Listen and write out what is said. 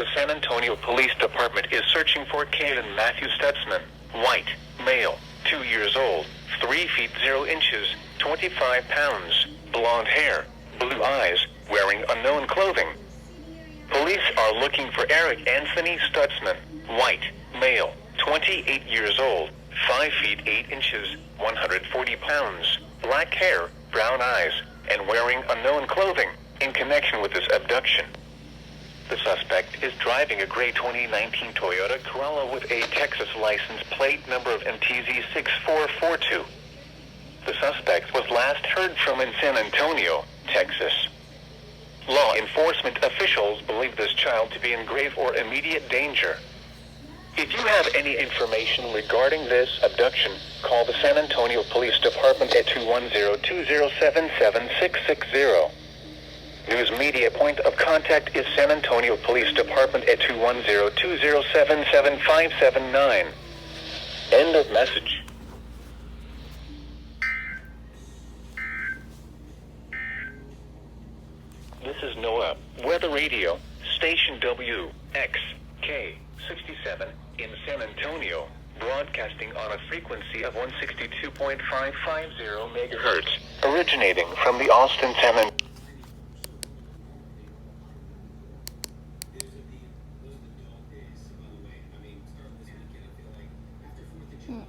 The San Antonio Police Department is searching for Kevin Matthew Stutzman, white, male, 2 years old, 3 feet 0 inches, 25 pounds, blonde hair, blue eyes, wearing unknown clothing. Police are looking for Eric Anthony Stutzman, white, male, 28 years old, 5 feet 8 inches, 140 pounds, black hair, brown eyes, and wearing unknown clothing, in connection with this abduction. The suspect is driving a gray 2019 Toyota Corolla with a Texas license plate number of MTZ 6442. The suspect was last heard from in San Antonio, Texas. Law enforcement officials believe this child to be in grave or immediate danger. If you have any information regarding this abduction, call the San Antonio Police Department at 210-207-7660. News media point of contact is San Antonio Police Department at 210-207-7579. End of message. This is Noah, Weather Radio, Station WXK67 in San Antonio, broadcasting on a frequency of 162.550 megahertz, originating from the Austin, San Antonio. Hmm.